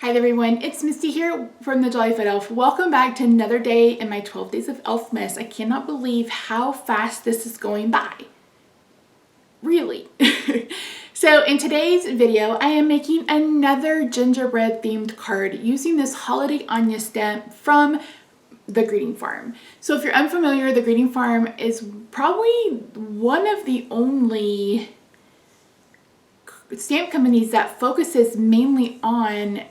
Hi everyone, it's Misty here from TheJollyFatElf. Welcome back to another day in my 12 Days of Elfmas. I cannot believe how fast this is going by. Really. So in today's video, I am making another gingerbread themed card using this Holiday Anya stamp from the Greeting Farm. So if you're unfamiliar, the Greeting Farm is probably one of the only stamp companies that focuses mainly on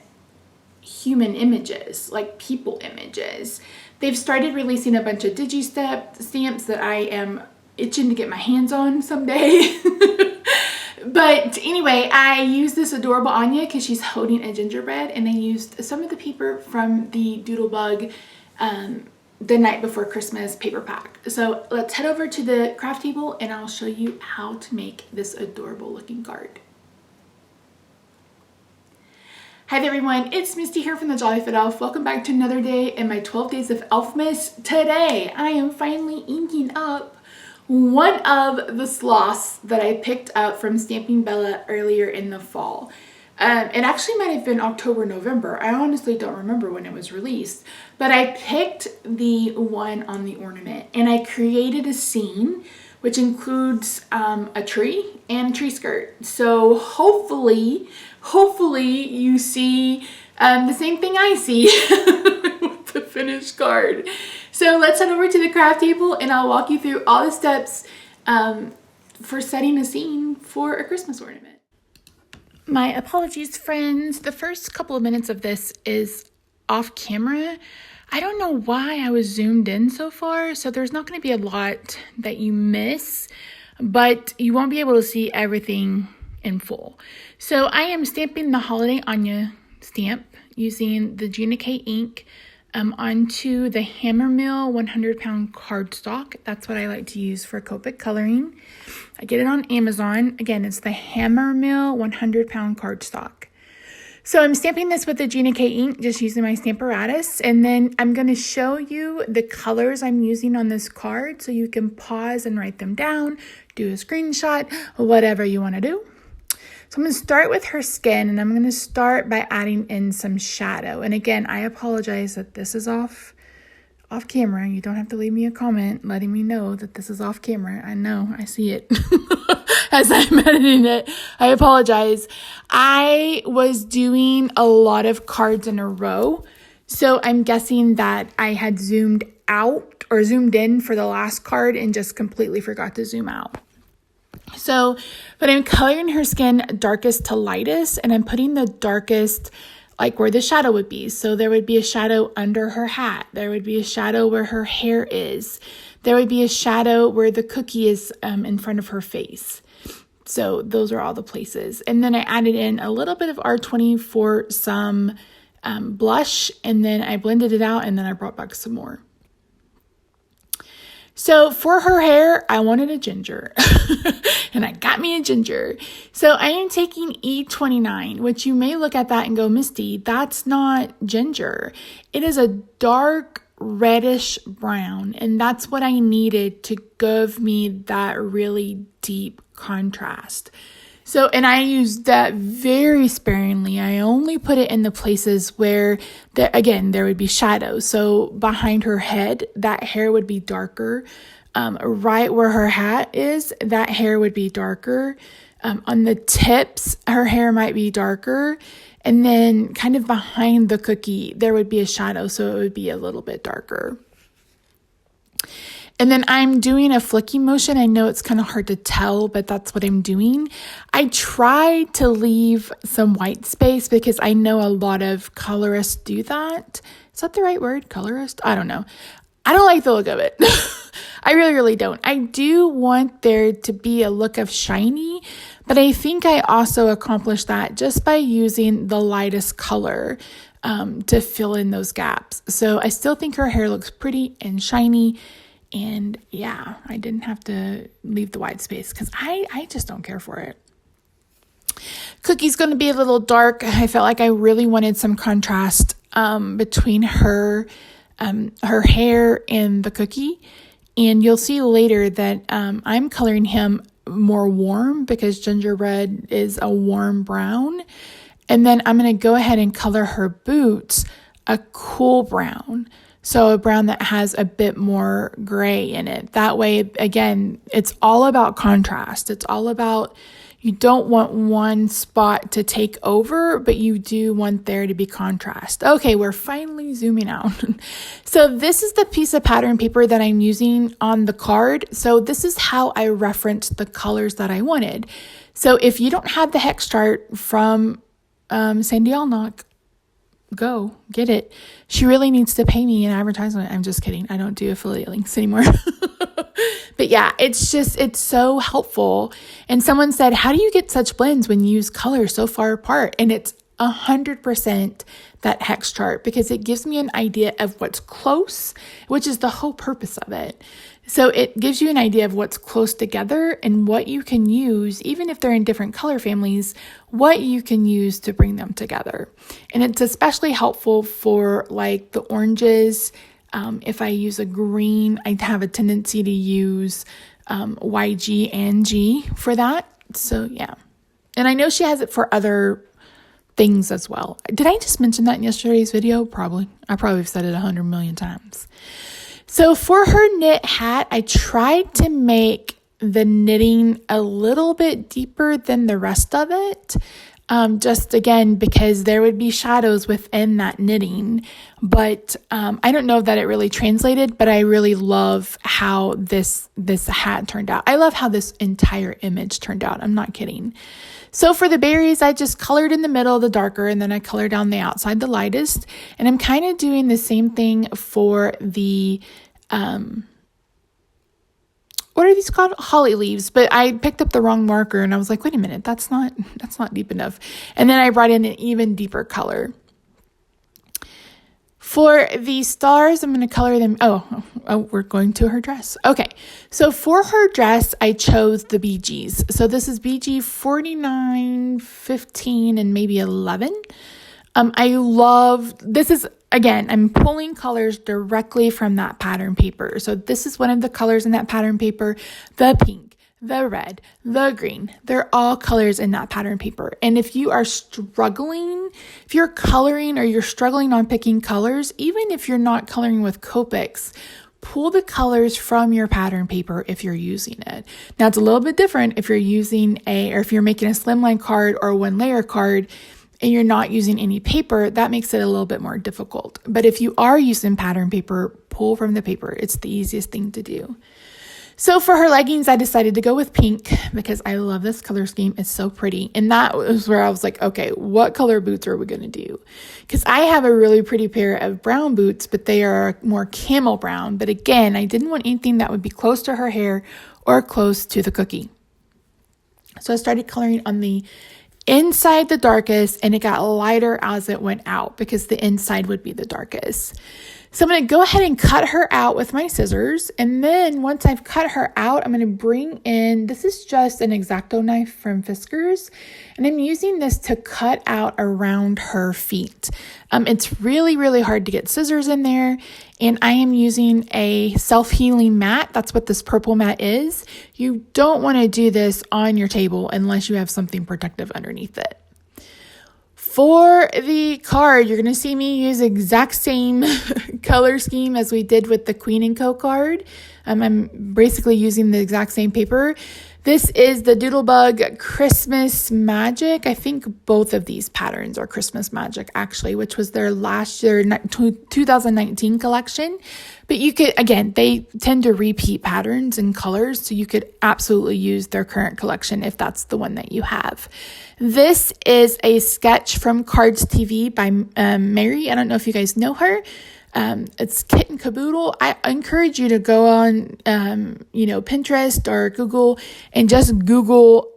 human images, like people images. They've started releasing a bunch of stamps that I am itching to get my hands on someday. But anyway, I used this adorable Anya because she's holding a gingerbread, and I used some of the paper from the Doodlebug the night before Christmas paper pack. So let's head over to the craft table and I'll show you how to make this adorable looking card. Hi there everyone, it's Misty here from TheJollyFatElf. Welcome back to another day in my 12 Days of Elfmas. Today, I am finally inking up one of the sloths that I picked up from Stamping Bella earlier in the fall. It actually might have been October, November. I honestly don't remember when it was released, but I picked the one on the ornament and I created a scene which includes a tree and a tree skirt. So hopefully you see the same thing I see with the finished card. So let's head over to the craft table and I'll walk you through all the steps for setting a scene for a Christmas ornament. My apologies, friends. The first couple of minutes of this is off camera. I don't know why I was zoomed in so far, so there's not going to be a lot that you miss, but you won't be able to see everything in full. So I am stamping the Holiday Anya stamp using the Gina K ink onto the Hammermill 100-pound cardstock. That's what I like to use for Copic coloring. I get it on Amazon. Again, it's the Hammermill 100-pound cardstock. So I'm stamping this with the Gina K ink, just using my Stamparatus, and then I'm going to show you the colors I'm using on this card so you can pause and write them down, do a screenshot, whatever you want to do. So I'm going to start with her skin, and I'm going to start by adding in some shadow. And again, I apologize that this is off camera. You don't have to leave me a comment letting me know that this is off camera. I know, I see it as I'm editing it. I apologize. I was doing a lot of cards in a row, so I'm guessing that I had zoomed out or zoomed in for the last card and just completely forgot to zoom out. So, but I'm coloring her skin darkest to lightest, and I'm putting the darkest like where the shadow would be. So there would be a shadow under her hat. There would be a shadow where her hair is. There would be a shadow where the cookie is in front of her face. So those are all the places. And then I added in a little bit of R20 for some blush, and then I blended it out, and then I brought back some more. So for her hair, I wanted a ginger, and I got me a ginger. So I am taking E29, which you may look at that and go, Misty, that's not ginger. It is a dark reddish brown, and that's what I needed to give me that really deep contrast. So, and I used that very sparingly. I only put it in the places where, there would be shadows. So behind her head, that hair would be darker. Right where her hat is, that hair would be darker. On the tips, her hair might be darker. And then kind of behind the cookie, there would be a shadow, so it would be a little bit darker. And then I'm doing a flicking motion. I know it's kind of hard to tell, but that's what I'm doing. I try to leave some white space because I know a lot of colorists do that. Is that the right word? Colorist? I don't know. I don't like the look of it. I really, really don't. I do want there to be a look of shiny, but I think I also accomplished that just by using the lightest color to fill in those gaps. So I still think her hair looks pretty and shiny. And yeah, I didn't have to leave the white space because I just don't care for it. Cookie's going to be a little dark. I felt like I really wanted some contrast between her hair and the cookie. And you'll see later that I'm coloring him more warm because gingerbread is a warm brown. And then I'm going to go ahead and color her boots a cool brown. So a brown that has a bit more gray in it. That way, again, it's all about contrast. It's all about, you don't want one spot to take over, but you do want there to be contrast. Okay, we're finally zooming out. So this is the piece of pattern paper that I'm using on the card. So this is how I referenced the colors that I wanted. So if you don't have the hex chart from Sandy Allnock, go get it. She really needs to pay me an advertisement. I'm just kidding. I don't do affiliate links anymore. But yeah, it's so helpful. And someone said, how do you get such blends when you use colors so far apart? And it's 100% that hex chart, because it gives me an idea of what's close, which is the whole purpose of it. So it gives you an idea of what's close together and what you can use, even if they're in different color families, what you can use to bring them together. And it's especially helpful for like the oranges. If I use a green, I have a tendency to use YG and G for that. So yeah. And I know she has it for other things as well. Did I just mention that in yesterday's video? Probably. I probably have said it 100 million times. So for her knit hat, I tried to make the knitting a little bit deeper than the rest of it. Just again, because there would be shadows within that knitting. But I don't know that it really translated, but I really love how this hat turned out. I love how this entire image turned out. I'm not kidding. So for the berries, I just colored in the middle the darker, and then I colored down the outside the lightest. And I'm kind of doing the same thing for the, what are these called? Holly leaves. But I picked up the wrong marker and I was like, wait a minute, that's not deep enough. And then I brought in an even deeper color. For the stars, I'm going to color them. Oh, we're going to her dress. Okay. So for her dress, I chose the BGs. So this is BG 49, 15, and maybe 11. I love, this is, again, I'm pulling colors directly from that pattern paper. So this is one of the colors in that pattern paper, the pink, the red, the green. They're all colors in that pattern paper. And if you are struggling, if you're coloring or you're struggling on picking colors, even if you're not coloring with Copics, pull the colors from your pattern paper if you're using it. Now it's a little bit different if you're using or if you're making a slimline card or one layer card and you're not using any paper, that makes it a little bit more difficult. But if you are using pattern paper, pull from the paper. It's the easiest thing to do. So for her leggings, I decided to go with pink because I love this color scheme. It's so pretty. And that was where I was like, okay, what color boots are we going to do? Because I have a really pretty pair of brown boots, but they are more camel brown. But again, I didn't want anything that would be close to her hair or close to the cookie. So I started coloring on the inside the darkest, and it got lighter as it went out because the inside would be the darkest. So I'm going to go ahead and cut her out with my scissors. And then once I've cut her out, I'm going to bring in, this is just an X-Acto knife from Fiskars. And I'm using this to cut out around her feet. It's really, really hard to get scissors in there. And I am using a self-healing mat. That's what this purple mat is. You don't want to do this on your table unless you have something protective underneath it. For the card, you're going to see me use the exact same color scheme as we did with the Queen & Co. card. I'm basically using the exact same paper. This is the Doodlebug Christmas Magic. I think both of these patterns are Christmas Magic, actually, which was their last year 2019 collection. But you could, again, they tend to repeat patterns and colors, so you could absolutely use their current collection if that's the one that you have. This is a sketch from Cards TV by Mary. I don't know if you guys know her. It's Kit and Caboodle. I encourage you to go on, Pinterest or Google and just Google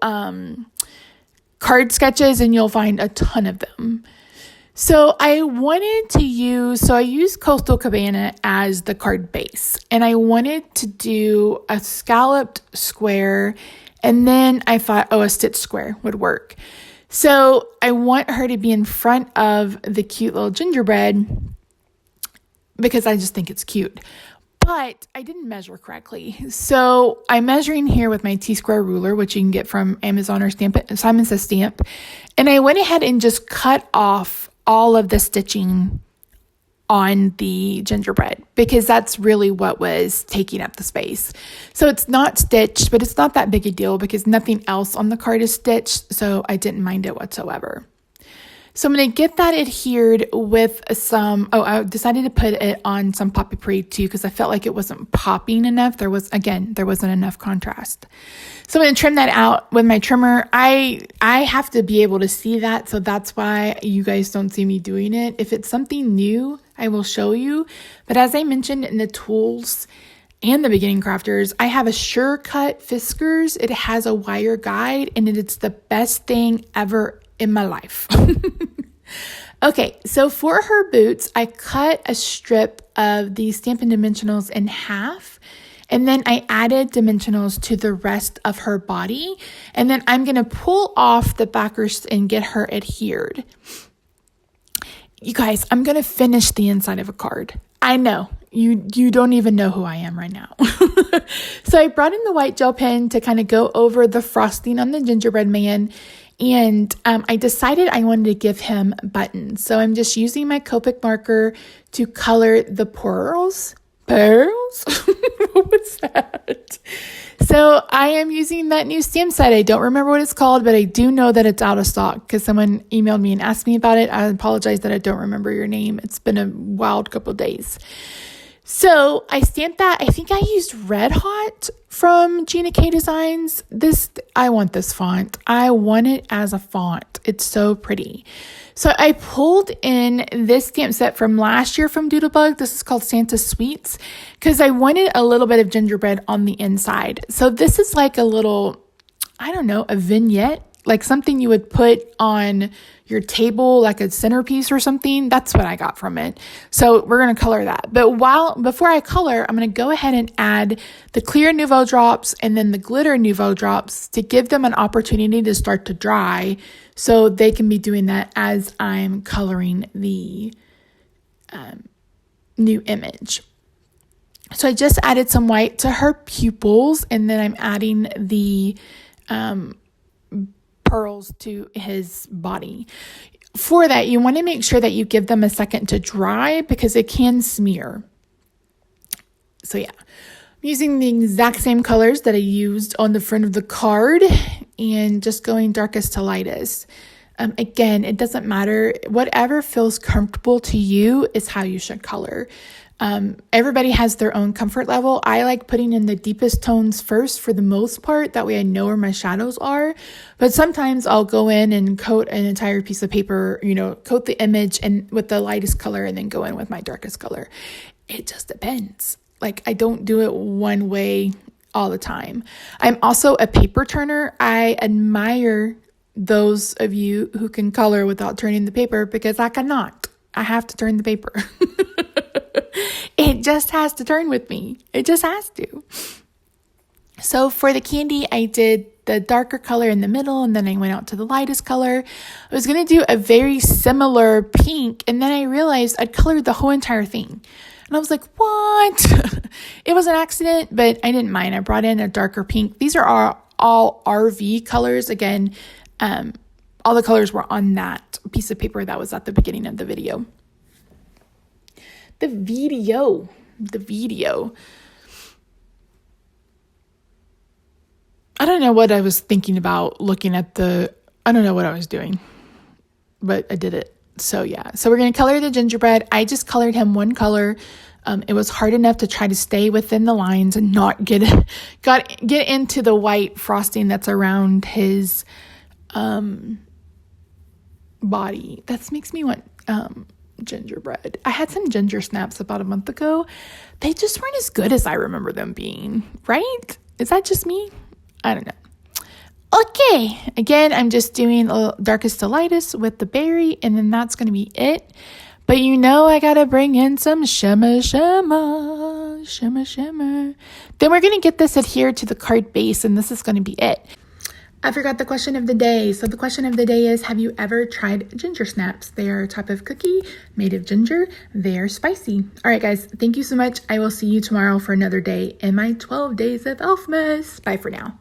card sketches, and you'll find a ton of them. So I used Coastal Cabana as the card base, and I wanted to do a scalloped square, and then I thought, a stitch square would work. So I want her to be in front of the cute little gingerbread because I just think it's cute. but I didn't measure correctly. So I'm measuring here with my T-square ruler, which you can get from Amazon or Simon Says Stamp. And I went ahead and just cut off all of the stitching on the gingerbread because that's really what was taking up the space. So it's not stitched, but it's not that big a deal because nothing else on the card is stitched. So I didn't mind it whatsoever. So I'm going to get that adhered with some, I decided to put it on some poppy parade too because I felt like it wasn't popping enough. There wasn't enough contrast. So I'm going to trim that out with my trimmer. I have to be able to see that, so that's why you guys don't see me doing it. If it's something new, I will show you. But as I mentioned in the tools and the beginning crafters, I have a SureCut Fiskars. It has a wire guide and it's the best thing ever in my life. Okay, so for her boots, I cut a strip of the Stampin' Dimensionals in half, and then I added dimensionals to the rest of her body, and then I'm going to pull off the backers and get her adhered. You guys, I'm going to finish the inside of a card. I know, you don't even know who I am right now. So I brought in the white gel pen to kind of go over the frosting on the gingerbread man. And I decided I wanted to give him buttons. So I'm just using my Copic marker to color the pearls. Pearls? What was that? So I am using that new stamp set. I don't remember what it's called, but I do know that it's out of stock because someone emailed me and asked me about it. I apologize that I don't remember your name. It's been a wild couple of days. So I stamped that. I think I used Red Hot from Gina K Designs. I want this font. I want it as a font. It's so pretty. So I pulled in this stamp set from last year from Doodlebug. This is called Santa Sweets because I wanted a little bit of gingerbread on the inside. So this is like a little, I don't know, a vignette, like something you would put on your table, like a centerpiece or something. That's what I got from it. So we're going to color that. But before I color, I'm going to go ahead and add the clear Nouveau drops and then the glitter Nouveau drops to give them an opportunity to start to dry so they can be doing that as I'm coloring the new image. So I just added some white to her pupils and then I'm adding the pearls to his body. For that, you want to make sure that you give them a second to dry because it can smear. So yeah, I'm using the exact same colors that I used on the front of the card and just going darkest to lightest. Again, it doesn't matter. Whatever feels comfortable to you is how you should color. Everybody has their own comfort level. I like putting in the deepest tones first for the most part. That way I know where my shadows are. But sometimes I'll go in and coat an entire piece of paper, coat the image and with the lightest color and then go in with my darkest color. It just depends. Like I don't do it one way all the time. I'm also a paper turner. I admire those of you who can color without turning the paper because I cannot. I have to turn the paper. It just has to turn with me. It just has to. So for the candy, I did the darker color in the middle and then I went out to the lightest color. I was going to do a very similar pink and then I realized I'd colored the whole entire thing. And I was like, what? It was an accident, but I didn't mind. I brought in a darker pink. These are all RV colors. Again, all the colors were on that piece of paper that was at the beginning of the video. The video. I don't know what I was thinking about looking at I don't know what I was doing, but I did it. So yeah, so we're going to color the gingerbread. I just colored him one color. It was hard enough to try to stay within the lines and not get into the white frosting that's around his body. That makes me want gingerbread. I had some ginger snaps about a month ago. They just weren't as good as I remember them being, right? Is that just me? I don't know. Okay, again, I'm just doing a darkest to lightest with the berry, and then that's going to be it. But I got to bring in some shimmer. Then we're going to get this adhered to the card base, and this is going to be it. I forgot the question of the day. So the question of the day is, have you ever tried ginger snaps? They are a type of cookie made of ginger. They're spicy. All right, guys, thank you so much. I will see you tomorrow for another day in my 12 days of Elfmas. Bye for now.